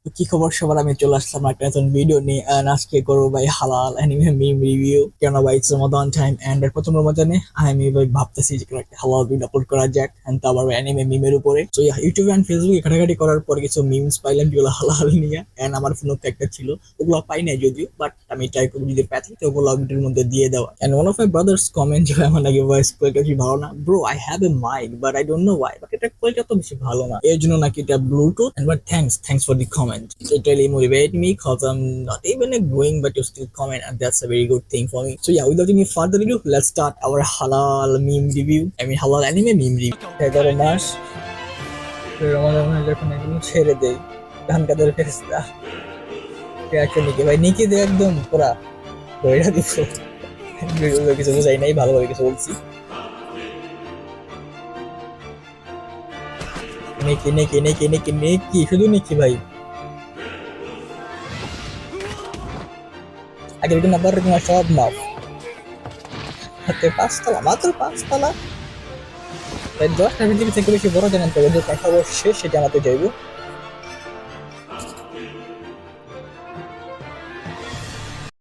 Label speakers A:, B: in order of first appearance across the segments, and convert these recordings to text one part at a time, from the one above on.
A: তো কি খবর সবার, আমি চলে আসলাম একটা নতুন ভিডিও নিয়ে। and আজকে করবো ভাই হালাল অ্যানিমে মিম রিভিউ। কেন ভাই ইটস রমাদান টাইম এন্ড এর প্রথম রমাদানে আমি ভাই ভাবতেছি যে কোনো একটা হালাল ভিডিও আপলোড করা যাক, এন্ড তো আবার অ্যানিমে মিমের উপরে। তো ইউটিউবে এন্ড ফেসবুকে ঘাটাঘাটি করার পর কিছু মিমস পাইলাম যেগুলো হালাল নিয়ে, এন্ড আমার ফোনে তো একটা ছিল, ওগুলো পাই নাই যদিও, বাট আমি ট্রাই করবো যদি পাই তো ওগুলো ভিডিওর মধ্যে দিয়ে দেওয়া। And one of my brothers comment যে আমার নাকি ভয়েস কোয়ালিটি ভালো না। Bro, I have a mic but I don't know why, but এটা কোয়ালিটি অত বেশি ভালো না, এর জন্য নাকি এটা Bluetooth. And but thanks for the comment, it really motivate me because I'm not even growing, but you still comment, and that's a very good thing for me. So yeah, without any further ado, let's start our halal meme review. I mean halal anime meme review. 11 মাস রমাদান যখন এগুলো ছেড়ে দেই, ধান কাদের ফেরেস্তা একটা নিকে ভাই নিকে দে একদম পুরা ধইরা দিব। কিছু বুঝাই নাই, ভালোভাবে কিছু বলছি। নেকি নেকি নেকি নেকি নেকি শুধু নেকি ভাই। আগের দিন আবার সব মাফ হাতে পাঁচতলা, মাত্র পাঁচতলা। তাই 10টা পৃথিবী থেকে বেশি বড় জানেন তো, যে কথা শেষ সেটা আমাকে যাইব।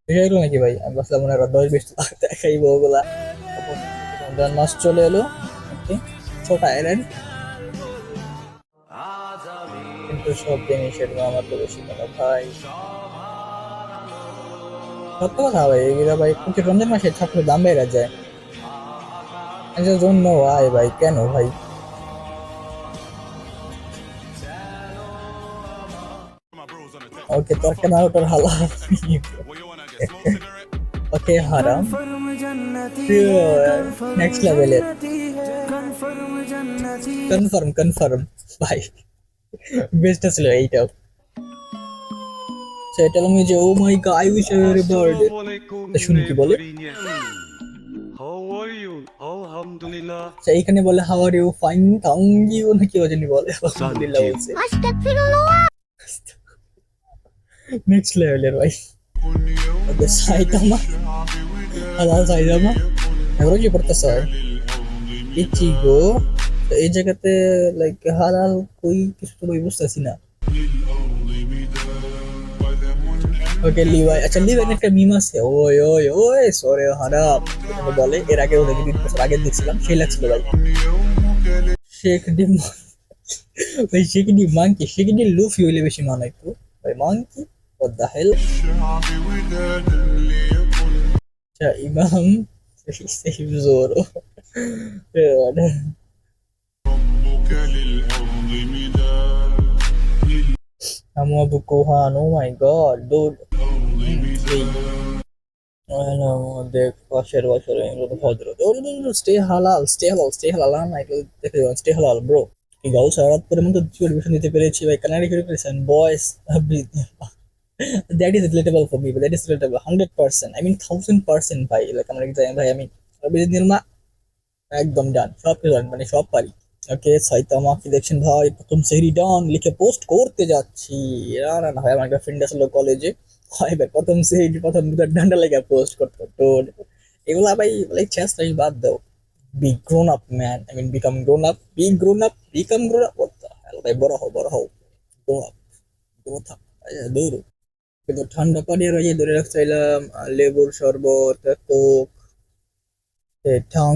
A: বুঝাইলো নাকি ভাই? আমি ভাবছিলাম মনে হয় 10-20 দেখাইবো ওগুলা। রমজান মাস চলে এলো, ওকে, ছোট আইল্যান্ড, কিন্তু সব জিনিসের দাম এত বেশি কেন ভাই? সত্য কথা ভাই, এগুলা ভাই প্রতি রমজান মাসে ছাত্রের দাম বেড়ে যায়। এটার জন্য ভাই ভাই কেন ভাই? ওকে, তোর কেন ওটার হালাল? ওকে হারাম, নেক্সট লেভেলের কনফার্ম কনফার্ম ভাই। বেস্ট ছিল এইটাও। সেটা আমি যে oh my God, I wish I were a bird.
B: Assalamualaikum
A: শুনি কি বলে,
B: Nebrinyan. How are you? Alhamdulillah.
A: এইখানে বলে how are you, fine thank you নাকি ও জানি বলে, আলহামদুলিল্লাহ
B: Santi.
A: বলছে। নেক্সট লেভেলের ভাই। ওকে সাইতামা, হালাল সাইতামা এগুলো কি পড়তেছে ইচিগো। তো এই জায়গাতে লাইক হালাল কই কিছু তো বুঝতেছি না। ওকে লিভাই, আচ্ছা লিভাই একটা মিম আছে, ওই ওই ওই সরে হারাম বলে। এর আগে ওদের 2 বছর আগে দেখছিলাম, সেই লাগছিল ভাই। শেখ ডি ভাই, Sheikh D monkey, Sheikh D Luffy হইলে বেশি মানায় তো ভাই। Monkey what the hell? আচ্ছা ইমাম safe জোরো। Amu Abu কোহান, O my god dude. দেখ পাশের বছর ভদ্র স্টে হালাল স্টে হালাল স্টে হালাল না, এটা দেখে স্টে হালাল ব্রো। কি গাল সারা রাত পরে মতো পরিবেশন দিতে পেরেছি ভাই, কানাডি করে পেরেছেন boys. That is relatable for me, that is relatable 100%, I mean 1000% ভাই। লাইক আমার কি ভাই, আমি নির্মা একদম ডান, সব কিছু ডান, মানে সব পারি। ওকে সাইতামা কি দেখছেন ভাই, প্রথম সেহরি ডান লিখে পোস্ট করতে যাচ্ছি। না না না ভাই, আমার একটা ফ্রেন্ড আসলো কলেজে, হয় ভাই প্রথম সেহরি প্রথম দুটো ডান্ডা লেগে পোস্ট করতো তো। এগুলা ভাই লাইক চেষ্টা বাদ দাও। Be grown up man, I mean become grown up, be grown up, become grown up. ভাই বড় হও বড় হও, গ্রো আপ, গ্রো থাক। দূর কিন্তু ঠান্ডা পানি আর ওই যে ধরে রাখছিলাম লেবুর শরবত, কোক, ঠং,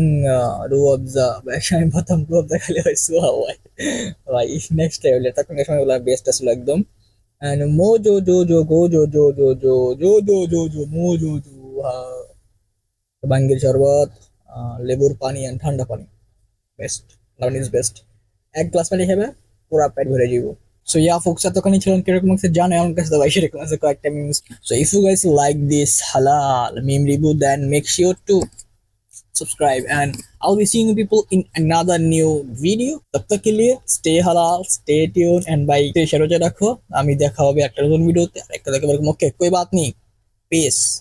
A: রুয়াবজা। আমি প্রথম রুয়াবজা খালি হয় সুহা হয় ভাই। নেক্সট লেভেলে তখন এই সময়গুলো বেস্ট আসলো একদম। And mojo jo jo go jo jo jo jo jo jo jo jo mojo jo. বাঙ্গির শরবত, লেবুর পানি এন্ড ঠান্ডা পানি, best, love is best. 1 glass পানি খাবে পুরা পেট ভরে যাবো। So yeah folks, এতক্ষণই ছিলাম কিরকম লাগছে জানে আমার কাছে, তো ভাই সেরকম আছে কয়েকটা memes. So if you guys like this halal meme review, then make sure to subscribe, and I'll be seeing you people in another new video. तब तक के लिए stay halal, stay tuned, and by share রাখো। আমি দেখা হবে একটা নতুন ভিডিওতে, একটা দেখে বলবো ওকে कोई बात नहीं, peace.